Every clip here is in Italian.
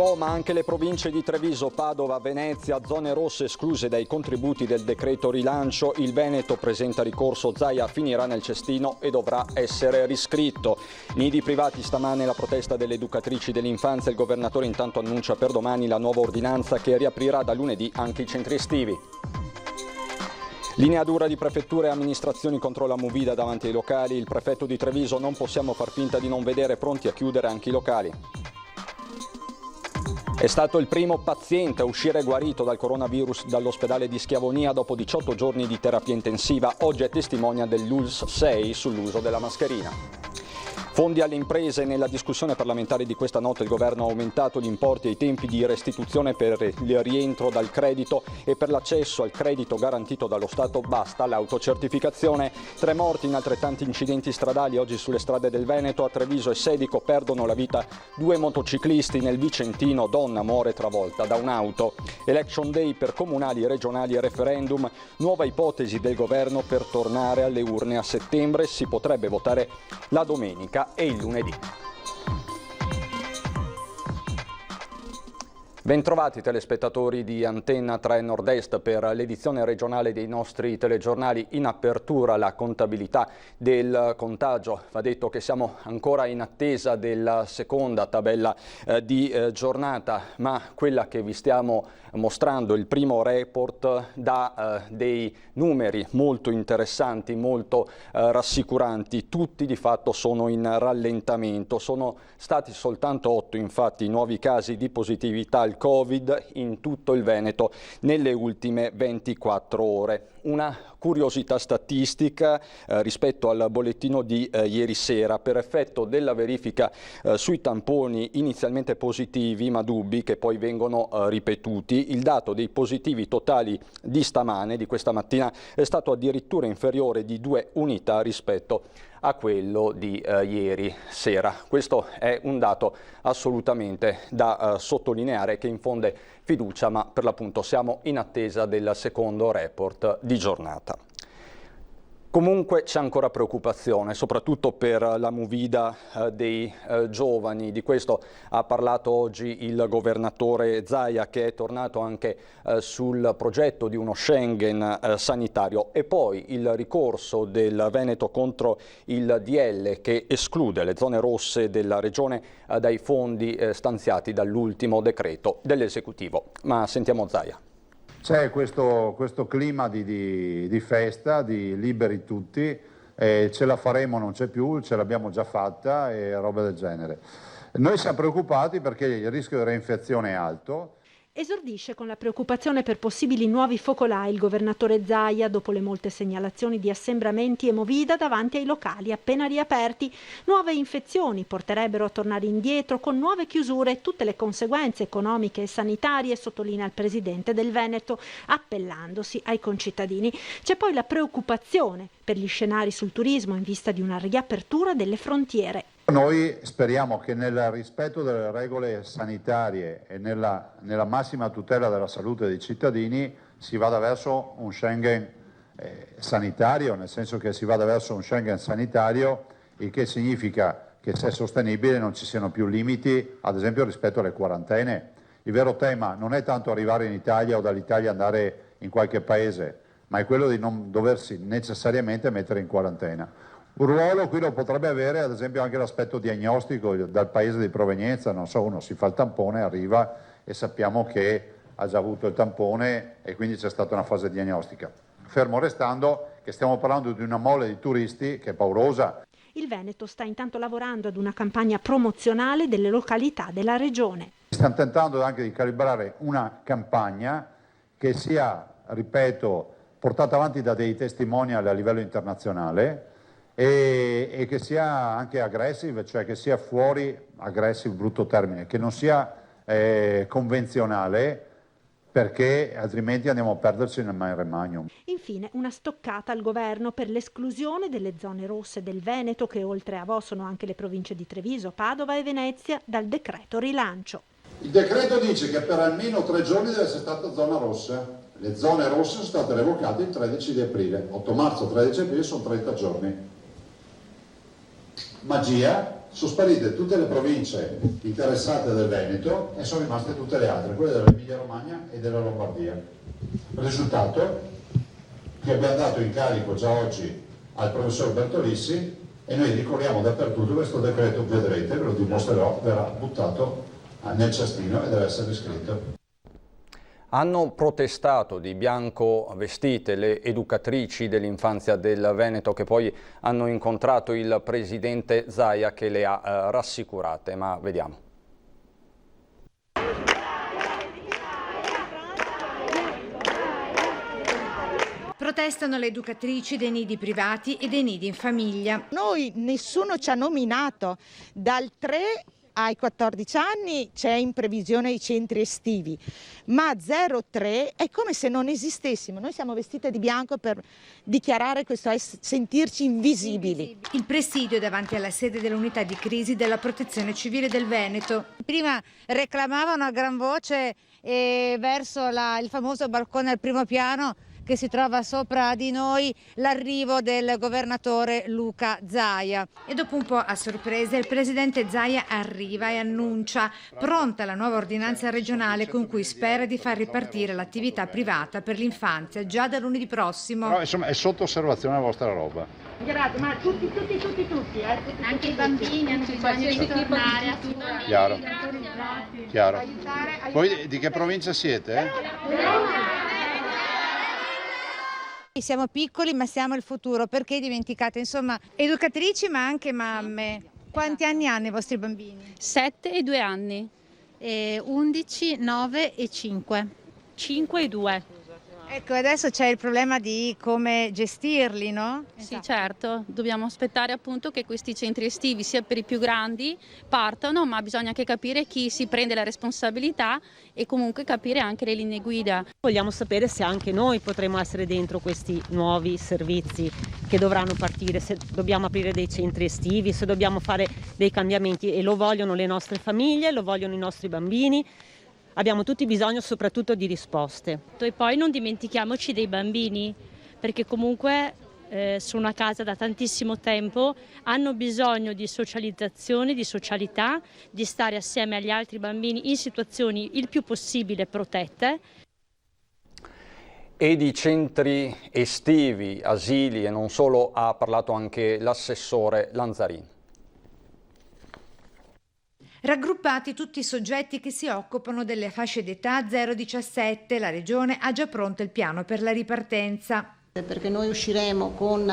Po', ma anche le province di Treviso, Padova, Venezia, zone rosse escluse dai contributi del decreto rilancio. Il Veneto presenta ricorso, Zaia finirà nel cestino e dovrà essere riscritto. Nidi privati, stamane la protesta delle educatrici dell'infanzia. Il governatore intanto annuncia per domani la nuova ordinanza che riaprirà da lunedì anche i centri estivi. Linea dura di prefetture e amministrazioni contro la movida davanti ai locali. Il prefetto di Treviso: non possiamo far finta di non vedere, pronti a chiudere anche i locali. È stato il primo paziente a uscire guarito dal coronavirus dall'ospedale di Schiavonia dopo 18 giorni di terapia intensiva. Oggi è testimonia dell'ULSS 6 sull'uso della mascherina. Fondi alle imprese. Nella discussione parlamentare di questa notte il governo ha aumentato gli importi e i tempi di restituzione per il rientro dal credito e per l'accesso al credito garantito dallo Stato. Basta l'autocertificazione. 3 morti in altrettanti incidenti stradali oggi sulle strade del Veneto. A Treviso e Sedico perdono la vita 2 motociclisti. Nel Vicentino donna muore travolta da un'auto. Election day per comunali, regionali e referendum. Nuova ipotesi del governo per tornare alle urne a settembre. Si potrebbe votare la domenica e il lunedì. Bentrovati telespettatori di Antenna 3 Nord-Est per l'edizione regionale dei nostri telegiornali. In apertura la contabilità del contagio. Va detto che siamo ancora in attesa della seconda tabella di giornata, ma quella che vi stiamo mostrando, il primo report, dà dei numeri molto interessanti, molto rassicuranti. Tutti di fatto sono in rallentamento. Sono stati soltanto 8 infatti i nuovi casi di positività al Covid in tutto il Veneto nelle ultime 24 ore. Una curiosità statistica rispetto al bollettino di ieri sera: per effetto della verifica sui tamponi inizialmente positivi ma dubbi che poi vengono ripetuti, il dato dei positivi totali di stamane, di questa mattina, è stato addirittura inferiore di 2 unità rispetto a quello di ieri sera. Questo è un dato assolutamente da sottolineare, che infonde fiducia, ma per l'appunto siamo in attesa del secondo report di giornata. Comunque c'è ancora preoccupazione, soprattutto per la movida dei giovani. Di questo ha parlato oggi il governatore Zaia, che è tornato anche sul progetto di uno Schengen sanitario, e poi il ricorso del Veneto contro il DL che esclude le zone rosse della regione dai fondi stanziati dall'ultimo decreto dell'esecutivo. Ma sentiamo Zaia. C'è questo clima di festa, di liberi tutti, ce la faremo, non c'è più, ce l'abbiamo già fatta e roba del genere. Noi siamo preoccupati perché il rischio di reinfezione è alto. Esordisce con la preoccupazione per possibili nuovi focolai il governatore Zaia dopo le molte segnalazioni di assembramenti e movida davanti ai locali appena riaperti. Nuove infezioni porterebbero a tornare indietro con nuove chiusure e tutte le conseguenze economiche e sanitarie, sottolinea il presidente del Veneto, appellandosi ai concittadini. C'è poi la preoccupazione per gli scenari sul turismo in vista di una riapertura delle frontiere. Noi speriamo che nel rispetto delle regole sanitarie e nella massima tutela della salute dei cittadini si vada verso un Schengen sanitario, nel senso che si vada verso un Schengen sanitario, il che significa che, se è sostenibile, non ci siano più limiti, ad esempio rispetto alle quarantene. Il vero tema non è tanto arrivare in Italia o dall'Italia andare in qualche paese, ma è quello di non doversi necessariamente mettere in quarantena. Un ruolo qui lo potrebbe avere ad esempio anche l'aspetto diagnostico dal paese di provenienza. Non so, uno si fa il tampone, arriva e sappiamo che ha già avuto il tampone e quindi c'è stata una fase diagnostica. Fermo restando che stiamo parlando di una mole di turisti che è paurosa. Il Veneto sta intanto lavorando ad una campagna promozionale delle località della regione. Stiamo tentando anche di calibrare una campagna che sia, ripeto, portata avanti da dei testimonial a livello internazionale, e che sia anche aggressive, cioè che sia fuori, aggressive brutto termine, che non sia convenzionale, perché altrimenti andiamo a perderci nel mare magnum. Infine una stoccata al governo per l'esclusione delle zone rosse del Veneto, che oltre a Vo sono anche le province di Treviso, Padova e Venezia, dal decreto rilancio. Il decreto dice che per almeno 3 giorni deve essere stata zona rossa. Le zone rosse sono state revocate il 13 di aprile, 8 marzo, 13 aprile sono 30 giorni. Magia, sono sparite tutte le province interessate del Veneto e sono rimaste tutte le altre, quelle dell'Emilia Romagna e della Lombardia. Il risultato che abbiamo dato incarico già oggi al professor Bertolissi e noi ricorriamo dappertutto questo decreto, vedrete, ve lo dimostrerò, verrà buttato nel cestino e deve essere riscritto. Hanno protestato di bianco vestite le educatrici dell'infanzia del Veneto che poi hanno incontrato il presidente Zaia che le ha rassicurate, ma vediamo. Protestano le educatrici dei nidi privati e dei nidi in famiglia. Noi nessuno ci ha nominato, dal 3 ai 14 anni c'è in previsione i centri estivi, ma 0-3 è come se non esistessimo. Noi siamo vestite di bianco per dichiarare questo, sentirci invisibili. Il presidio è davanti alla sede dell'unità di crisi della Protezione Civile del Veneto. Prima reclamavano a gran voce verso il famoso balcone al primo piano che si trova sopra di noi l'arrivo del governatore Luca Zaia. E dopo un po' a sorpresa il presidente Zaia arriva e annuncia pronta la nuova ordinanza regionale con cui spera di far ripartire l'attività privata per l'infanzia già da lunedì prossimo. Però insomma è sotto osservazione la vostra roba. Grazie, ma tutti, anche i bambini hanno bisogno di tornare a scuola. Chiaro. Chiaro. Voi di che provincia siete? Siamo piccoli ma siamo il futuro, perché dimenticate, insomma, educatrici ma anche mamme. Quanti anni hanno i vostri bambini? 7 e 2 anni, 11, 9 e 5, 5 e 2. Ecco, adesso c'è il problema di come gestirli, no? Sì, certo, dobbiamo aspettare appunto che questi centri estivi, sia per i più grandi, partano, ma bisogna anche capire chi si prende la responsabilità e comunque capire anche le linee guida. Vogliamo sapere se anche noi potremo essere dentro questi nuovi servizi che dovranno partire, se dobbiamo aprire dei centri estivi, se dobbiamo fare dei cambiamenti, e lo vogliono le nostre famiglie, lo vogliono i nostri bambini. Abbiamo tutti bisogno soprattutto di risposte. E poi non dimentichiamoci dei bambini, perché comunque sono a casa da tantissimo tempo, hanno bisogno di socializzazione, di socialità, di stare assieme agli altri bambini in situazioni il più possibile protette. E di centri estivi, asili e non solo ha parlato anche l'assessore Lanzarin. Raggruppati tutti i soggetti che si occupano delle fasce d'età 0-17, la Regione ha già pronto il piano per la ripartenza. Perché noi usciremo con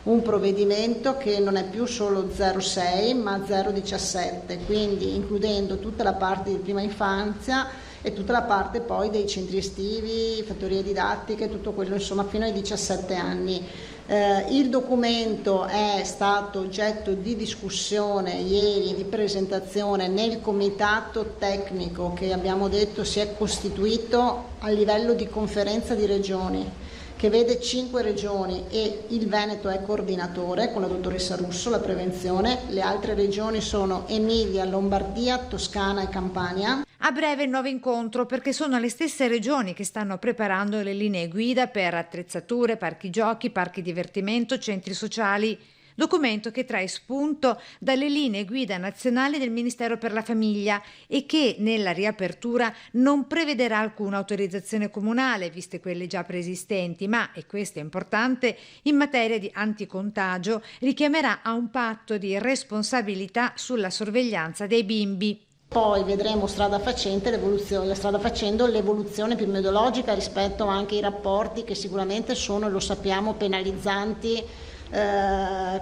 un provvedimento che non è più solo 06 ma 017, quindi includendo tutta la parte di prima infanzia e tutta la parte poi dei centri estivi, fattorie didattiche, tutto quello insomma fino ai 17 anni. Il documento è stato oggetto di discussione ieri, di presentazione nel comitato tecnico che abbiamo detto si è costituito a livello di conferenza di regioni, che vede 5 regioni e il Veneto è coordinatore con la dottoressa Russo, la prevenzione. Le altre regioni sono Emilia, Lombardia, Toscana e Campania. A breve il nuovo incontro, perché sono le stesse regioni che stanno preparando le linee guida per attrezzature, parchi giochi, parchi divertimento, centri sociali. Documento che trae spunto dalle linee guida nazionali del Ministero per la Famiglia e che nella riapertura non prevederà alcuna autorizzazione comunale, viste quelle già preesistenti, ma, e questo è importante, in materia di anticontagio richiamerà a un patto di responsabilità sulla sorveglianza dei bimbi. Poi vedremo strada facendo l'evoluzione epidemiologica rispetto anche ai rapporti che sicuramente sono, lo sappiamo, penalizzanti,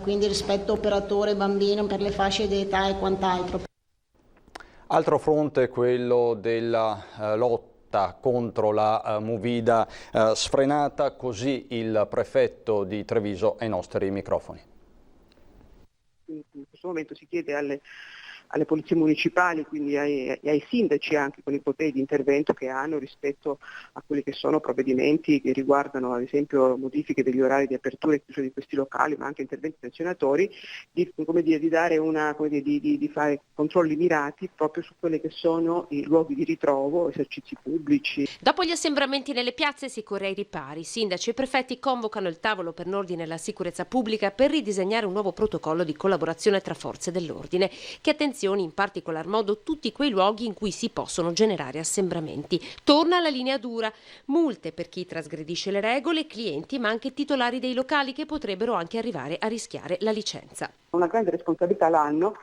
quindi rispetto operatore bambino per le fasce di età e quant'altro. Altro fronte è quello della lotta contro la movida sfrenata, così il prefetto di Treviso ai nostri microfoni. In questo momento si chiede alle alle polizie municipali, quindi ai sindaci anche con i poteri di intervento che hanno rispetto a quelli che sono provvedimenti che riguardano ad esempio modifiche degli orari di apertura e chiusura di questi locali, ma anche interventi sanzionatori, di dare di fare controlli mirati proprio su quelli che sono i luoghi di ritrovo, esercizi pubblici. Dopo gli assembramenti nelle piazze si corre ai ripari. Sindaci e prefetti convocano il tavolo per l'ordine e la sicurezza pubblica per ridisegnare un nuovo protocollo di collaborazione tra forze dell'ordine che attenzioni in particolar modo tutti quei luoghi in cui si possono generare assembramenti. Torna la linea dura, multe per chi trasgredisce le regole, clienti ma anche titolari dei locali che potrebbero anche arrivare a rischiare la licenza. Una grande responsabilità l'hanno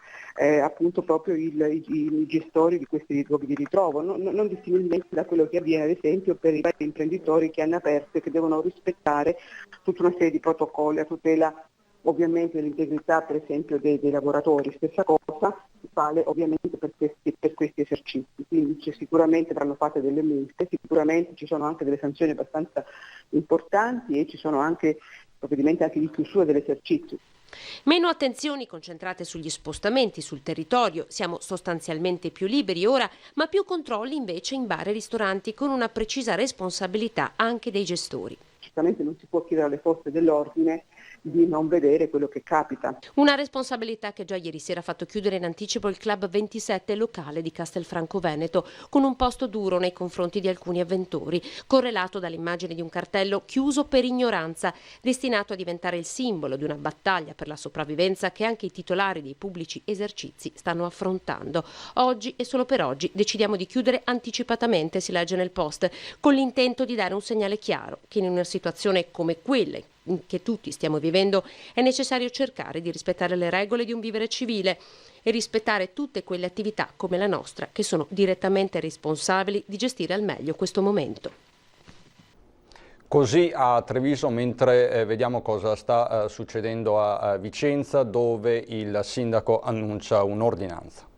appunto proprio i gestori di questi luoghi di ritrovo, non dissimilmente da quello che avviene ad esempio per i vari imprenditori che hanno aperto e che devono rispettare tutta una serie di protocolli a tutela ovviamente dell'integrità per esempio dei lavoratori. Stessa cosa vale ovviamente per questi esercizi, quindi sicuramente avranno fatte delle multe, sicuramente ci sono anche delle sanzioni abbastanza importanti e ci sono anche provvedimenti anche di chiusura dell'esercizio. Meno attenzioni concentrate sugli spostamenti sul territorio, siamo sostanzialmente più liberi ora, ma più controlli invece in bar e ristoranti con una precisa responsabilità anche dei gestori. Certamente non si può chiedere alle forze dell'ordine di non vedere quello che capita. Una responsabilità che già ieri sera ha fatto chiudere in anticipo il Club 27 locale di Castelfranco Veneto, con un posto duro nei confronti di alcuni avventori, correlato dall'immagine di un cartello chiuso per ignoranza, destinato a diventare il simbolo di una battaglia per la sopravvivenza che anche i titolari dei pubblici esercizi stanno affrontando. Oggi e solo per oggi decidiamo di chiudere anticipatamente, si legge nel post, con l'intento di dare un segnale chiaro che in una situazione come quelle che tutti stiamo vivendo è necessario cercare di rispettare le regole di un vivere civile e rispettare tutte quelle attività come la nostra che sono direttamente responsabili di gestire al meglio questo momento. Così a Treviso, mentre vediamo cosa sta succedendo a Vicenza, dove il sindaco annuncia un'ordinanza.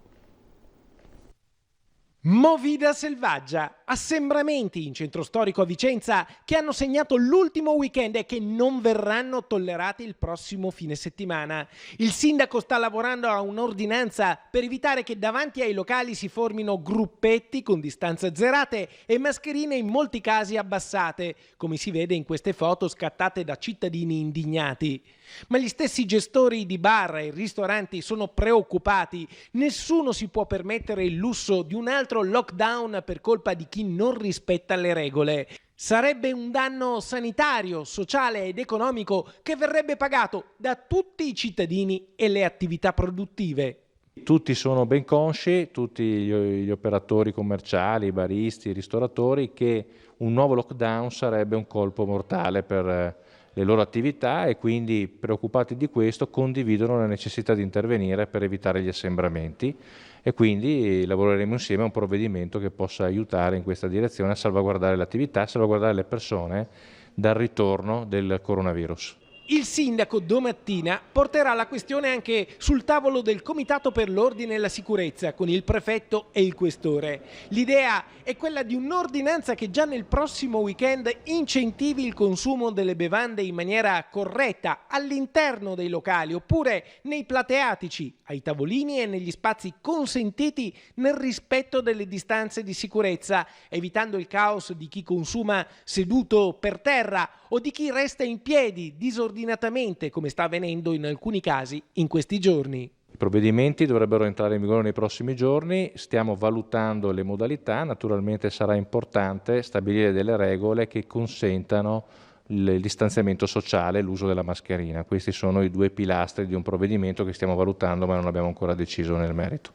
Movida selvaggia, assembramenti in centro storico a Vicenza che hanno segnato l'ultimo weekend e che non verranno tollerati il prossimo fine settimana. Il sindaco sta lavorando a un'ordinanza per evitare che davanti ai locali si formino gruppetti con distanze azzerate e mascherine in molti casi abbassate, come si vede in queste foto scattate da cittadini indignati. Ma gli stessi gestori di bar e ristoranti sono preoccupati. Nessuno si può permettere il lusso di un altro lockdown per colpa di chi non rispetta le regole. Sarebbe un danno sanitario, sociale ed economico che verrebbe pagato da tutti i cittadini e le attività produttive. Tutti sono ben consci, tutti gli operatori commerciali, i baristi, i ristoratori, che un nuovo lockdown sarebbe un colpo mortale per le loro attività e quindi, preoccupati di questo, condividono la necessità di intervenire per evitare gli assembramenti e quindi lavoreremo insieme a un provvedimento che possa aiutare in questa direzione a salvaguardare l'attività, a salvaguardare le persone dal ritorno del coronavirus. Il sindaco domattina porterà la questione anche sul tavolo del Comitato per l'Ordine e la Sicurezza con il prefetto e il questore. L'idea è quella di un'ordinanza che già nel prossimo weekend incentivi il consumo delle bevande in maniera corretta all'interno dei locali oppure nei plateatici, ai tavolini e negli spazi consentiti nel rispetto delle distanze di sicurezza, evitando il caos di chi consuma seduto per terra o di chi resta in piedi disordinatamente, come sta avvenendo in alcuni casi in questi giorni. I provvedimenti dovrebbero entrare in vigore nei prossimi giorni, stiamo valutando le modalità, naturalmente sarà importante stabilire delle regole che consentano il distanziamento sociale e l'uso della mascherina. Questi sono i due pilastri di un provvedimento che stiamo valutando ma non abbiamo ancora deciso nel merito.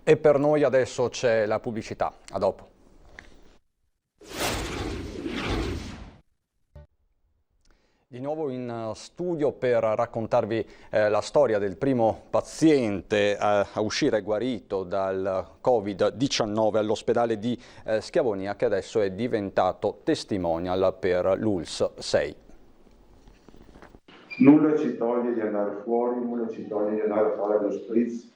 E per noi adesso c'è la pubblicità. A dopo. Di nuovo in studio per raccontarvi la storia del primo paziente a uscire guarito dal Covid-19 all'ospedale di Schiavonia, che adesso è diventato testimonial per l'ULSS 6. Nulla ci toglie di andare fuori, nulla ci toglie di andare a fare lo spritz,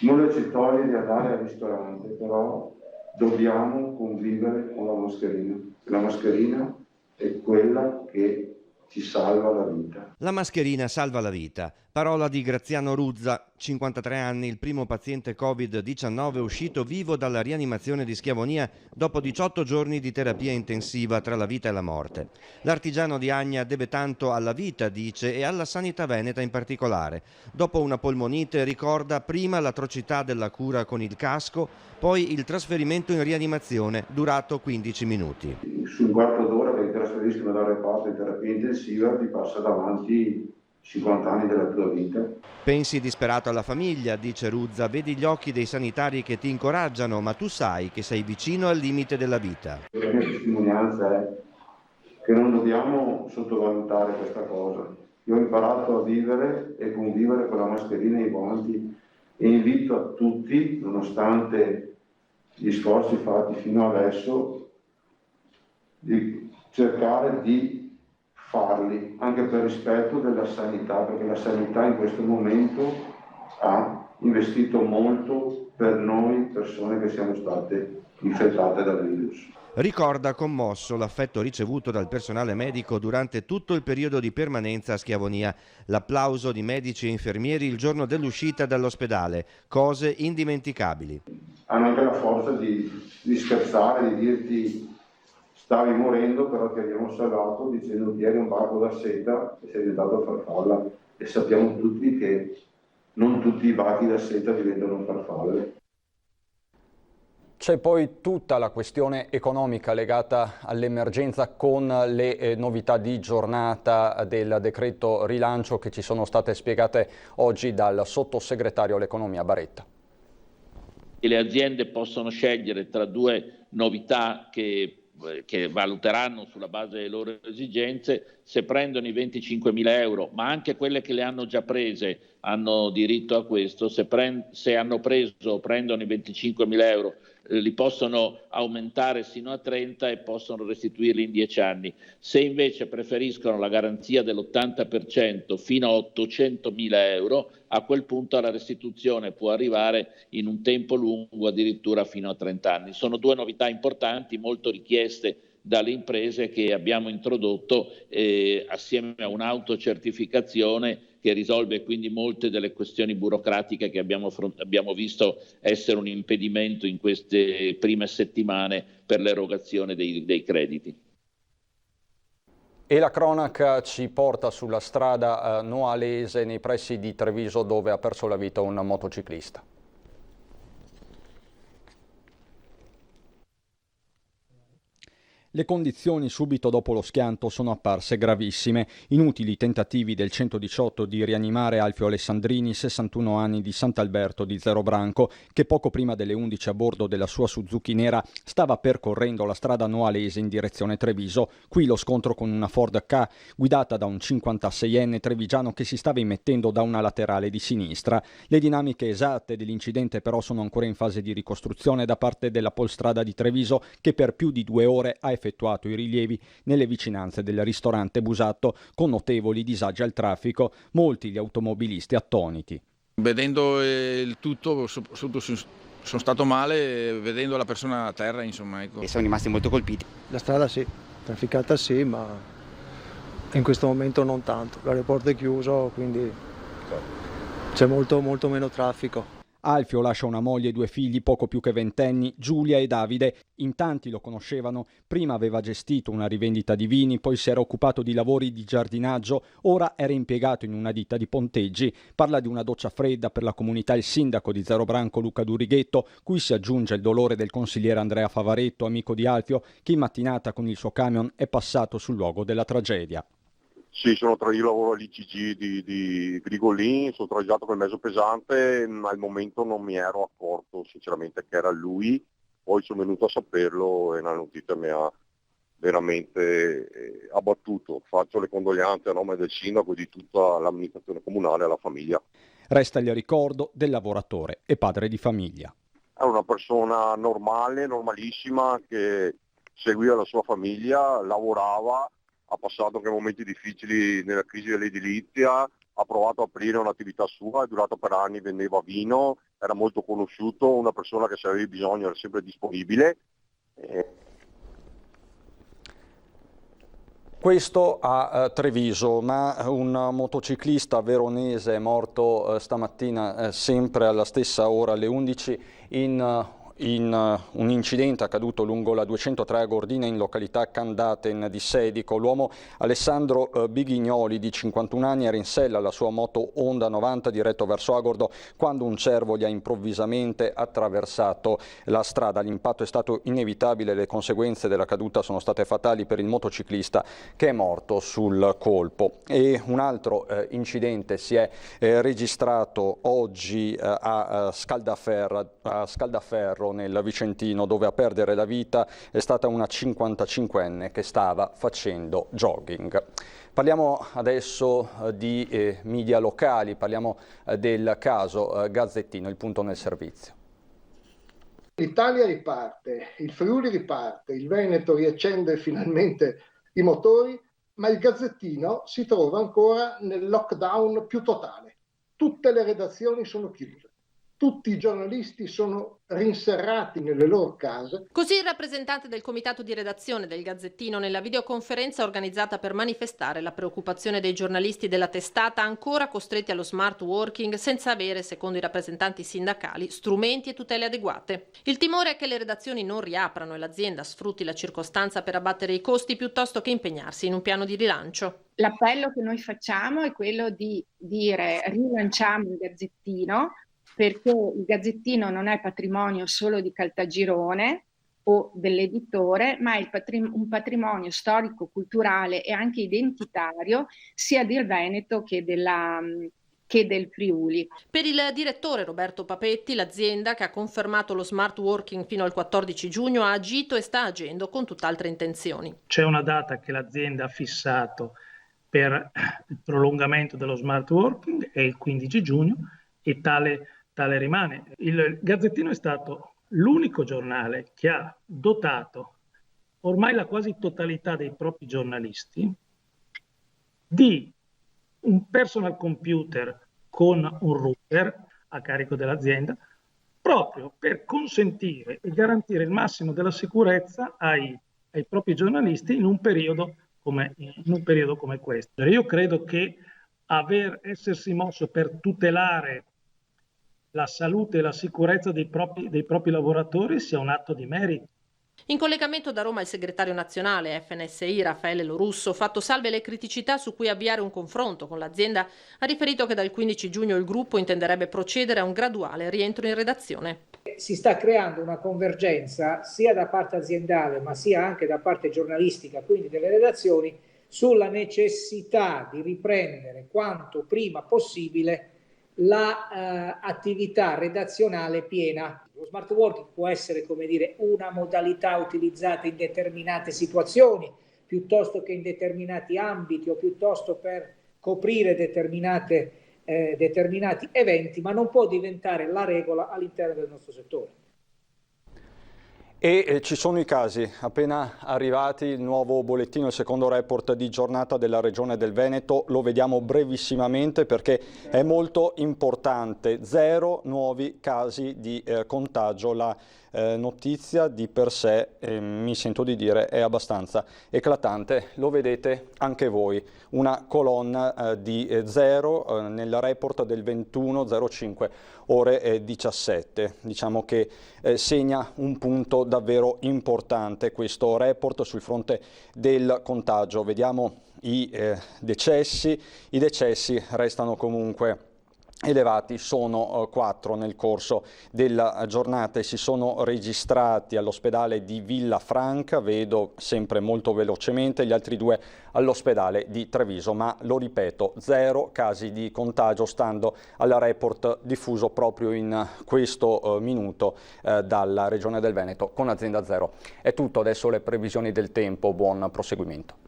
nulla ci toglie di andare al ristorante, però dobbiamo convivere con la mascherina. La mascherina è quella che ci salva la vita. La mascherina salva la vita. Parola di Graziano Ruzza, 53 anni, il primo paziente Covid-19 uscito vivo dalla rianimazione di Schiavonia dopo 18 giorni di terapia intensiva tra la vita e la morte. L'artigiano di Agna deve tanto alla vita, dice, e alla sanità veneta in particolare. Dopo una polmonite ricorda prima l'atrocità della cura con il casco, poi il trasferimento in rianimazione durato 15 minuti. Sul quarto d'ora che ti trasferiscono dal reparto di terapia intensiva ti passa davanti 50 anni della tua vita. Pensi disperato alla famiglia, dice Ruzza, vedi gli occhi dei sanitari che ti incoraggiano, ma tu sai che sei vicino al limite della vita. La mia testimonianza è che non dobbiamo sottovalutare questa cosa. Io ho imparato a vivere e convivere con la mascherina e i guanti e invito a tutti, nonostante gli sforzi fatti fino adesso, di cercare di farli, anche per rispetto della sanità, perché la sanità in questo momento ha investito molto per noi persone che siamo state infettate dal virus. Ricorda commosso l'affetto ricevuto dal personale medico durante tutto il periodo di permanenza a Schiavonia, l'applauso di medici e infermieri il giorno dell'uscita dall'ospedale, cose indimenticabili. Hanno anche la forza di scherzare, di dirti stavi morendo però ti abbiamo salvato dicendo eri un baco da seta e sei diventato farfalla, e sappiamo tutti che non tutti i bachi da seta diventano farfalle. C'è poi tutta la questione economica legata all'emergenza con le novità di giornata del decreto rilancio che ci sono state spiegate oggi dal sottosegretario all'economia Baretta. Le aziende possono scegliere tra due novità che valuteranno sulla base delle loro esigenze. Se prendono i 25.000 euro, ma anche quelle che le hanno già prese hanno diritto a questo, se hanno preso o prendono i 25.000 euro li possono aumentare sino a 30 e possono restituirli in 10 anni. Se invece preferiscono la garanzia dell'80% fino a 800.000 euro, a quel punto la restituzione può arrivare in un tempo lungo, addirittura fino a 30 anni. Sono due novità importanti, molto richieste dalle imprese, che abbiamo introdotto assieme a un'autocertificazione che risolve quindi molte delle questioni burocratiche che abbiamo visto essere un impedimento in queste prime settimane per l'erogazione dei crediti. E la cronaca ci porta sulla strada noalese nei pressi di Treviso, dove ha perso la vita un motociclista. Le condizioni subito dopo lo schianto sono apparse gravissime. Inutili tentativi del 118 di rianimare Alfio Alessandrini, 61 anni, di Sant'Alberto di Zerobranco, che poco prima delle 11 a bordo della sua Suzuki nera stava percorrendo la strada noalese in direzione Treviso. Qui lo scontro con una Ford Ka guidata da un 56enne trevigiano che si stava immettendo da una laterale di sinistra. Le dinamiche esatte dell'incidente però sono ancora in fase di ricostruzione da parte della Polstrada di Treviso, che per più di 2 ore ha effettuato i rilievi nelle vicinanze del ristorante Busatto, con notevoli disagi al traffico, molti gli automobilisti attoniti. Vedendo il tutto, sono stato male, vedendo la persona a terra, insomma. Ecco. E sono rimasti molto colpiti. La strada sì, trafficata sì, ma in questo momento non tanto. L'aeroporto è chiuso, quindi c'è molto meno traffico. Alfio lascia una moglie e 2 figli poco più che ventenni, Giulia e Davide. In tanti lo conoscevano, prima aveva gestito una rivendita di vini, poi si era occupato di lavori di giardinaggio, ora era impiegato in una ditta di ponteggi. Parla di una doccia fredda per la comunità il sindaco di Zerobranco Luca Durighetto, cui si aggiunge il dolore del consigliere Andrea Favaretto, amico di Alfio, che in mattinata con il suo camion è passato sul luogo della tragedia. Sì, io lavoro all'ICG di Grigolini, sono tragiato per mezzo pesante, al momento non mi ero accorto sinceramente che era lui, poi sono venuto a saperlo e la notizia mi ha veramente abbattuto. Faccio le condoglianze a nome del sindaco e di tutta l'amministrazione comunale alla famiglia. Resta il ricordo del lavoratore e padre di famiglia. È una persona normale, normalissima, che seguiva la sua famiglia, lavorava, ha passato anche momenti difficili nella crisi dell'edilizia, ha provato a aprire un'attività sua, è durata per anni, vendeva vino, era molto conosciuto, una persona che se avevi bisogno era sempre disponibile. Questo a Treviso, ma un motociclista veronese è morto stamattina sempre alla stessa ora, alle 11, in un incidente accaduto lungo la 203 a Gordina in località Candaten di Sedico. L'uomo Alessandro Bighignoli, di 51 anni, era in sella alla sua moto Honda 90 diretto verso Agordo quando un cervo gli ha improvvisamente attraversato la strada. L'impatto è stato inevitabile, le conseguenze della caduta sono state fatali per il motociclista, che è morto sul colpo. E un altro incidente si è registrato oggi a Scaldaferro nel Vicentino, dove a perdere la vita è stata una 55enne che stava facendo jogging. Parliamo adesso di media locali, parliamo del caso Gazzettino, il punto nel servizio. L'Italia riparte, il Friuli riparte, il Veneto riaccende finalmente i motori, ma il Gazzettino si trova ancora nel lockdown più totale. Tutte le redazioni sono chiuse. Tutti i giornalisti sono rinserrati nelle loro case. Così il rappresentante del comitato di redazione del Gazzettino nella videoconferenza organizzata per manifestare la preoccupazione dei giornalisti della testata ancora costretti allo smart working senza avere, secondo i rappresentanti sindacali, strumenti e tutele adeguate. Il timore è che le redazioni non riaprano e l'azienda sfrutti la circostanza per abbattere i costi piuttosto che impegnarsi in un piano di rilancio. L'appello che noi facciamo è quello di dire rilanciamo il Gazzettino, perché il Gazzettino non è patrimonio solo di Caltagirone o dell'editore, ma è un patrimonio storico, culturale e anche identitario sia del Veneto che del Friuli. Per il direttore Roberto Papetti, l'azienda, che ha confermato lo smart working fino al 14 giugno, ha agito e sta agendo con tutt'altre intenzioni. C'è una data che l'azienda ha fissato per il prolungamento dello smart working, è il 15 giugno, e tale rimane. Il Gazzettino è stato l'unico giornale che ha dotato ormai la quasi totalità dei propri giornalisti di un personal computer con un router a carico dell'azienda, proprio per consentire e garantire il massimo della sicurezza ai propri giornalisti in un periodo come questo. Io credo che essersi mosso per tutelare la salute e la sicurezza dei propri lavoratori sia un atto di merito. In collegamento da Roma il segretario nazionale FNSI Raffaele Lorusso, fatto salve le criticità su cui avviare un confronto con l'azienda, ha riferito che dal 15 giugno il gruppo intenderebbe procedere a un graduale rientro in redazione. Si sta creando una convergenza sia da parte aziendale ma sia anche da parte giornalistica, quindi delle redazioni, sulla necessità di riprendere quanto prima possibile l'attività redazionale piena. Lo smart working può essere, come dire, una modalità utilizzata in determinate situazioni, piuttosto che in determinati ambiti o piuttosto per coprire determinati eventi, ma non può diventare la regola all'interno del nostro settore. E ci sono i casi appena arrivati, il nuovo bollettino, il secondo report di giornata della Regione del Veneto, lo vediamo brevissimamente perché è molto importante. 0 nuovi casi di contagio. La notizia di per sé, mi sento di dire, è abbastanza eclatante. Lo vedete anche voi, una colonna di 0 nel report del 21:05 ore 17. Diciamo che segna un punto davvero importante questo report sul fronte del contagio. Vediamo i decessi restano comunque elevati, sono 4 nel corso della giornata e si sono registrati all'ospedale di Villafranca, vedo sempre molto velocemente, gli altri 2 all'ospedale di Treviso, ma lo ripeto, 0 casi di contagio stando al report diffuso proprio in questo minuto dalla Regione del Veneto con Azienda Zero. È tutto, adesso le previsioni del tempo, buon proseguimento.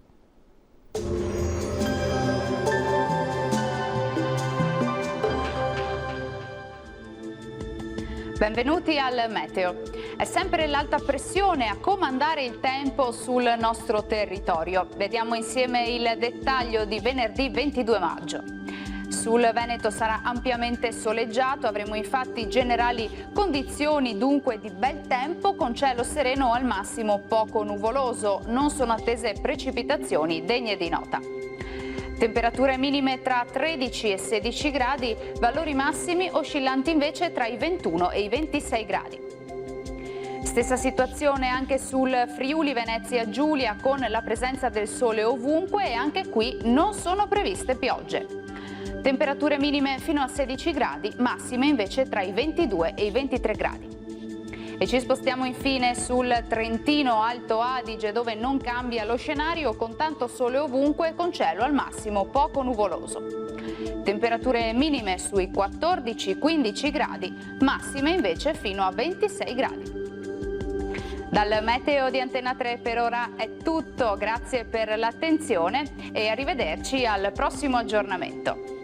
Benvenuti al Meteo. È sempre l'alta pressione a comandare il tempo sul nostro territorio. Vediamo insieme il dettaglio di venerdì 22 maggio. Sul Veneto sarà ampiamente soleggiato, avremo infatti generali condizioni dunque di bel tempo con cielo sereno o al massimo poco nuvoloso. Non sono attese precipitazioni degne di nota. Temperature minime tra 13 e 16 gradi, valori massimi oscillanti invece tra i 21 e i 26 gradi. Stessa situazione anche sul Friuli Venezia Giulia con la presenza del sole ovunque e anche qui non sono previste piogge. Temperature minime fino a 16 gradi, massime invece tra i 22 e i 23 gradi. E ci spostiamo infine sul Trentino Alto Adige dove non cambia lo scenario con tanto sole ovunque con cielo al massimo poco nuvoloso. Temperature minime sui 14-15 gradi, massime invece fino a 26 gradi. Dal meteo di Antena 3 per ora è tutto, grazie per l'attenzione e arrivederci al prossimo aggiornamento.